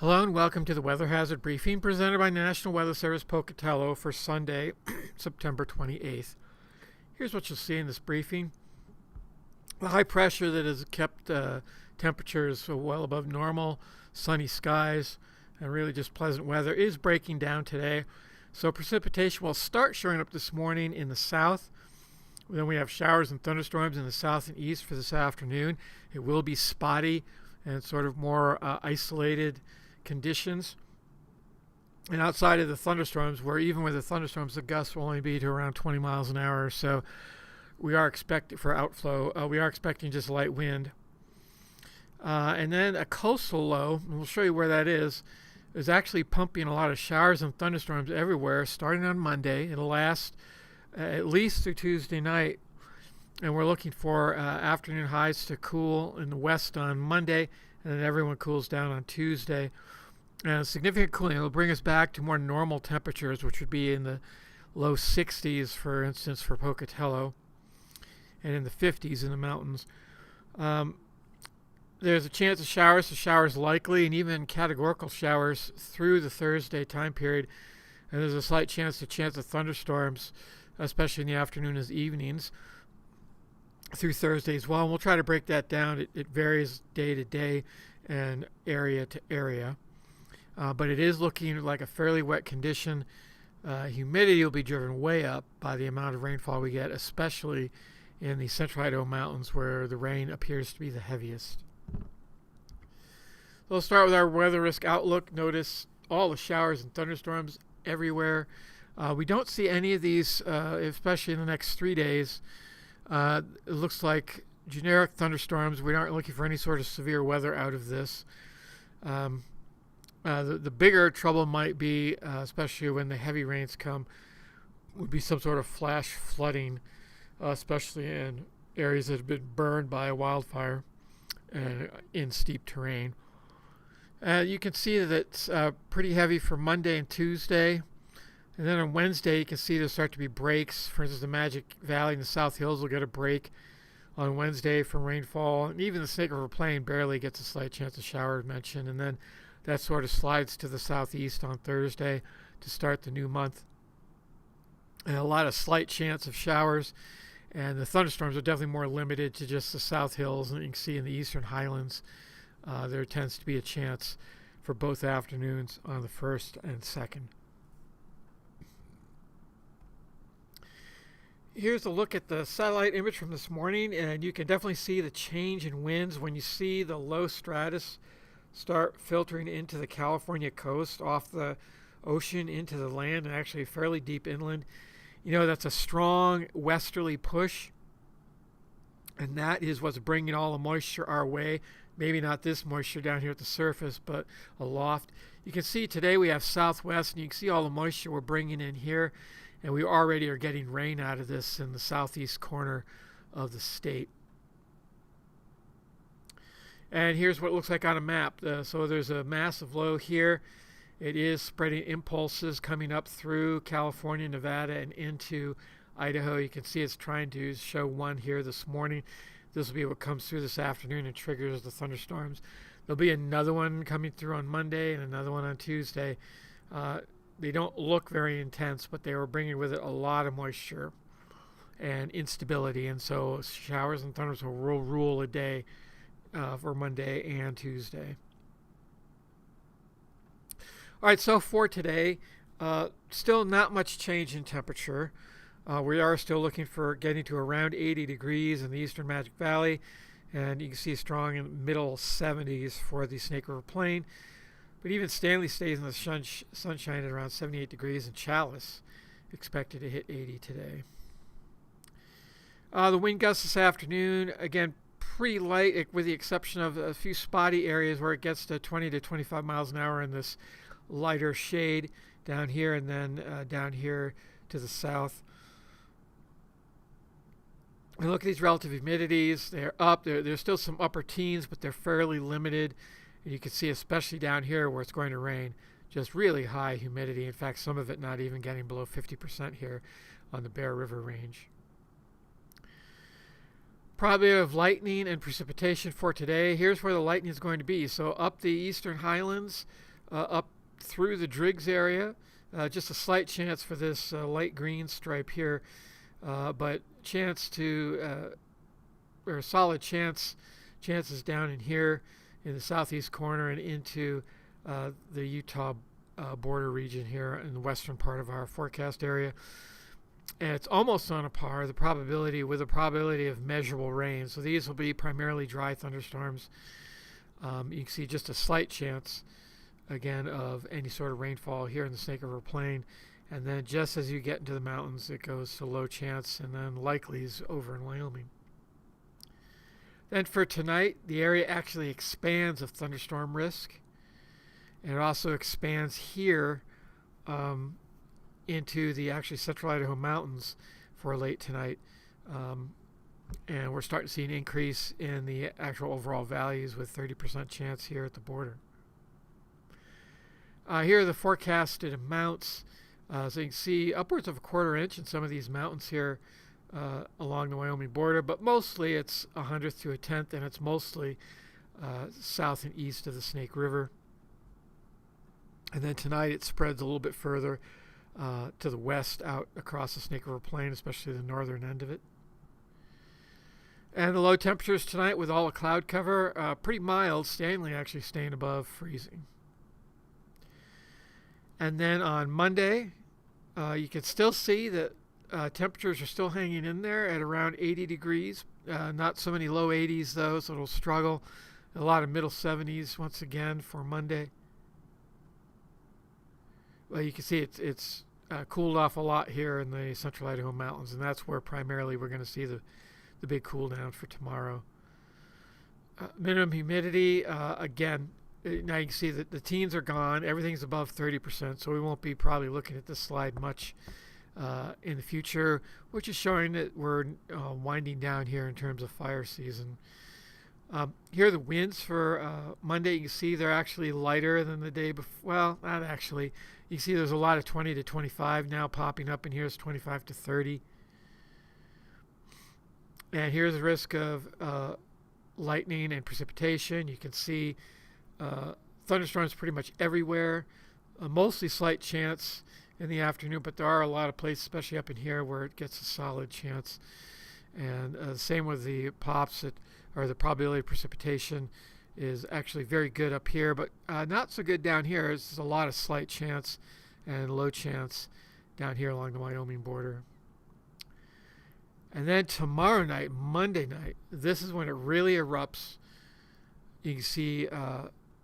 Hello and welcome to the Weather Hazard Briefing presented by National Weather Service Pocatello for Sunday, September 28th. Here's what you'll see in this briefing. The high pressure that has kept temperatures well above normal, sunny skies, and really just pleasant weather is breaking down today. So precipitation will start showing up this morning in the south. Then we have showers and thunderstorms in the south and east for this afternoon. It will be spotty and sort of more isolated conditions. And outside of the thunderstorms, where even with the thunderstorms, the gusts will only be to around 20 miles an hour or so, we are expecting for outflow. We are expecting just light wind. And then a coastal low, and we'll show you where that is actually pumping a lot of showers and thunderstorms everywhere starting on Monday. It'll last at least through Tuesday night. And we're looking for afternoon highs to cool in the west on Monday, and then everyone cools down on Tuesday. And significant cooling will bring us back to more normal temperatures, which would be in the low 60s, for instance, for Pocatello, and in the 50s in the mountains. There's a chance of showers, so showers likely, and even categorical showers through the Thursday time period. And there's a slight chance of thunderstorms, especially in the afternoon and evenings, through Thursday as well. And we'll try to break that down. It varies day to day and area to area. But it is looking like a fairly wet condition. Humidity will be driven way up by the amount of rainfall we get, especially in the central Idaho mountains where the rain appears to be the heaviest. So we'll start with our weather risk outlook. Notice all the showers and thunderstorms everywhere. We don't see any of these, especially in the next 3 days. It looks like generic thunderstorms. We aren't looking for any sort of severe weather out of this. The bigger trouble might be, especially when the heavy rains come, would be some sort of flash flooding, especially in areas that have been burned by a wildfire and in steep terrain. You can see that it's pretty heavy for Monday and Tuesday. And then on Wednesday, you can see there start to be breaks. For instance, the Magic Valley and the South Hills will get a break on Wednesday from rainfall. And even the Snake River Plain barely gets a slight chance of shower mentioned. And then that sort of slides to the southeast on Thursday to start the new month. And a lot of slight chance of showers. And the thunderstorms are definitely more limited to just the South Hills. And you can see in the eastern highlands, there tends to be a chance for both afternoons on the 1st and 2nd. Here's a look at the satellite image from this morning, and you can definitely see the change in winds when you see the low stratus start filtering into the California coast off the ocean into the land and actually fairly deep inland. You know, that's a strong westerly push, and that is what's bringing all the moisture our way. Maybe not this moisture down here at the surface, but aloft. You can see today we have southwest, and you can see all the moisture we're bringing in here. And we already are getting rain out of this in the southeast corner of the state. And here's what it looks like on a map. So there's a massive low here. It is spreading impulses coming up through California, Nevada, and into Idaho. You can see it's trying to show one here this morning. This will be what comes through this afternoon and triggers the thunderstorms. There'll be another one coming through on Monday and another one on Tuesday. They don't look very intense, but they were bringing with it a lot of moisture and instability. And so showers and thunders will rule a day for Monday and Tuesday. All right, so for today, still not much change in temperature. We are still looking for getting to around 80 degrees in the eastern Magic Valley. And you can see strong in the middle 70s for the Snake River Plain. But even Stanley stays in the sunshine at around 78 degrees, and Chalice expected to hit 80 today. The wind gusts this afternoon, again, pretty light with the exception of a few spotty areas where it gets to 20 to 25 miles an hour in this lighter shade down here and then down here to the south. And look at these relative humidities. They're up. There's still some upper teens, but they're fairly limited. And you can see especially down here where it's going to rain, just really high humidity. In fact, some of it not even getting below 50% here on the Bear River Range. Probability of lightning and precipitation for today. Here's where the lightning is going to be. So up the eastern highlands, up through the Driggs area. Just a slight chance for this light green stripe here, but chance to or a solid chances down in here in the southeast corner and into the Utah border region here in the western part of our forecast area. And it's almost on a par with a probability of measurable rain. So these will be primarily dry thunderstorms. You can see just a slight chance again of any sort of rainfall here in the Snake River Plain, and then just as you get into the mountains it goes to low chance and then likelies over in Wyoming. Then for tonight, the area actually expands of thunderstorm risk, and it also expands here into the actually central Idaho mountains for late tonight, and we're starting to see an increase in the actual overall values with 30% chance here at the border. Here are the forecasted amounts. So you can see upwards of a 1/4 inch in some of these mountains here along the Wyoming border, but mostly it's 1/100th to 1/10th, and it's mostly south and east of the Snake River. And then tonight it spreads a little bit further to the west out across the Snake River Plain, especially the northern end of it. And the low temperatures tonight with all the cloud cover, pretty mild. Stanley actually staying above freezing. And then on Monday, you can still see that temperatures are still hanging in there at around 80 degrees. Not so many low 80s though, so it'll struggle. A lot of middle 70s once again for Monday. Well, you can see it's cooled off a lot here in the central Idaho mountains, and that's where primarily we're going to see the big cool down for tomorrow. Minimum humidity, again, now you can see that the teens are gone. Everything's above 30%, so we won't be probably looking at this slide much in the future, which is showing that we're winding down here in terms of fire season. Here are the winds for Monday. You can see they're actually lighter than the day before. Well, not actually. You can see there's a lot of 20 to 25 now popping up, and here's 25 to 30. And here's the risk of lightning and precipitation. You can see thunderstorms pretty much everywhere. Mostly slight chance in the afternoon, but there are a lot of places, especially up in here, where it gets a solid chance. And same with the pops, or the probability of precipitation is actually very good up here, but not so good down here. There's a lot of slight chance and low chance down here along the Wyoming border. And then tomorrow night, Monday night, this is when it really erupts. You can see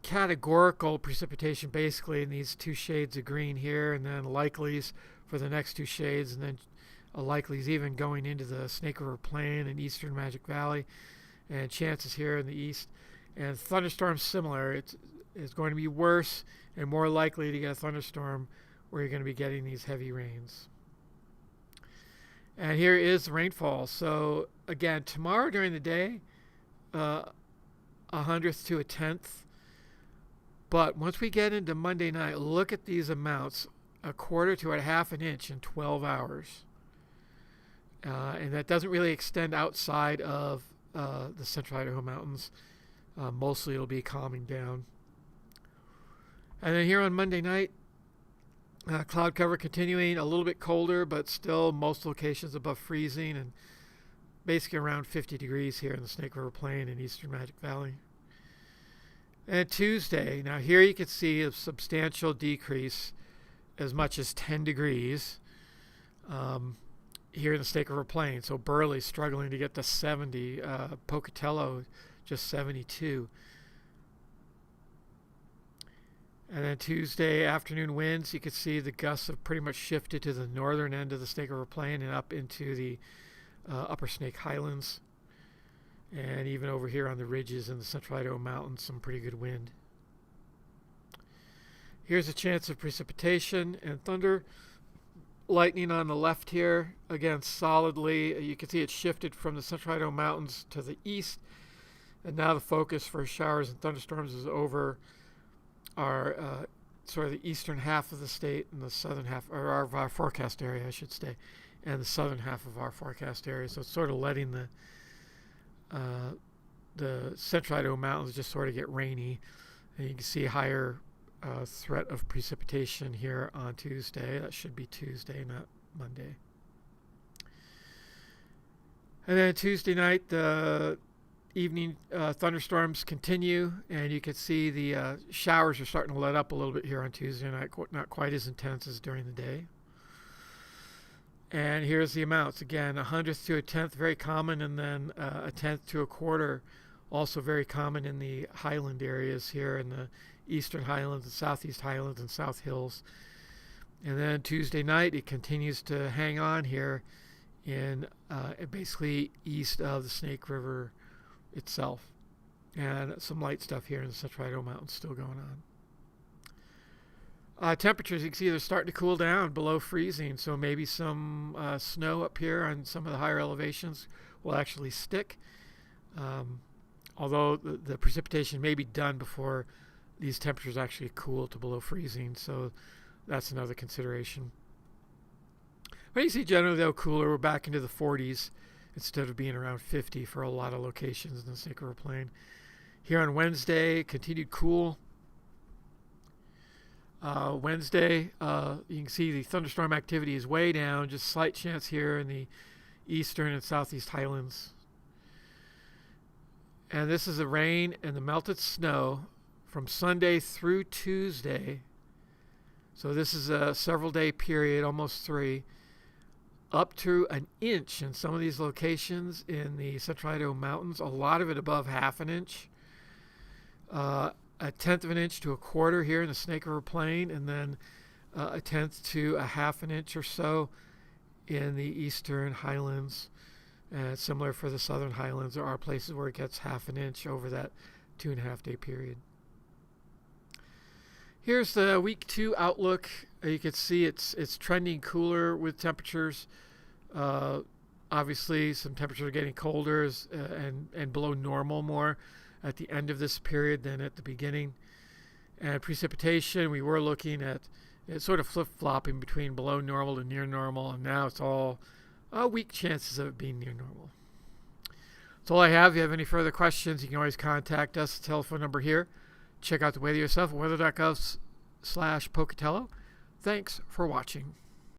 categorical precipitation basically in these two shades of green here, and then likelies for the next two shades, and then likelies even going into the Snake River Plain and eastern Magic Valley, and chances here in the east. And thunderstorms similar. It's going to be worse and more likely to get a thunderstorm where you're going to be getting these heavy rains. And here is the rainfall. So again, tomorrow during the day, 1/100th to 1/10th. But once we get into Monday night, look at these amounts: 1/4 to 1/2 inch in 12 hours. And that doesn't really extend outside of the central Idaho mountains. Mostly it'll be calming down. And then here on Monday night, cloud cover continuing, a little bit colder, but still most locations above freezing, and basically around 50 degrees here in the Snake River Plain and eastern Magic Valley. And Tuesday, now here you can see a substantial decrease, as much as 10 degrees here in the Snake River Plain. So Burley struggling to get to 70, Pocatello just 72. And then Tuesday afternoon winds, you can see the gusts have pretty much shifted to the northern end of the Snake River Plain and up into the upper Snake Highlands. And even over here on the ridges in the central Idaho mountains, some pretty good wind. Here's a chance of precipitation and thunder. Lightning on the left here, again solidly. You can see it shifted from the central Idaho mountains to the east. And now the focus for showers and thunderstorms is over our sort of the eastern half of the state and the southern half, or our forecast area, I should say, and the southern half of our forecast area. So it's sort of letting the central Idaho mountains just sort of get rainy. And you can see higher threat of precipitation here on Tuesday. That should be Tuesday, not Monday. And then Tuesday night, the evening thunderstorms continue, and you can see the showers are starting to let up a little bit here on Tuesday night, not quite as intense as during the day. And here's the amounts. Again, 100th to a 10th, very common, and then a 10th to a quarter, also very common in the highland areas here in the eastern highlands, the southeast highlands, and south hills. And then Tuesday night, it continues to hang on here in basically east of the Snake River itself. And some light stuff here in the Central Idaho Mountains still going on. Temperatures, you can see they're starting to cool down below freezing, so maybe some snow up here on some of the higher elevations will actually stick. Although the precipitation may be done before these temperatures actually cool to below freezing, so that's another consideration. But you see generally though cooler, we're back into the 40s instead of being around 50 for a lot of locations in the Snake River Plain. Here on Wednesday, continued cool. Wednesday, you can see the thunderstorm activity is way down, just slight chance here in the eastern and southeast highlands. And this is the rain and the melted snow from Sunday through Tuesday. So this is a several day period, almost 3, up to an inch in some of these locations in the Central Idaho Mountains, a lot of it above half an inch. A 1/10 of an inch to a quarter here in the Snake River Plain, and then a 1/10 to a half an inch or so in the eastern highlands. And similar for the southern highlands, there are places where it gets half an inch over that 2.5 day period. Here's the week 2 outlook. You can see it's trending cooler with temperatures. Obviously, some temperatures are getting colder and below normal more at the end of this period than at the beginning. And precipitation, we were looking at it sort of flip-flopping between below normal to near normal, and now it's all weak chances of it being near normal. That's all I have. If you have any further questions, you can always contact us. The telephone number here. Check out the weather yourself at weather.gov/Pocatello. Thanks for watching.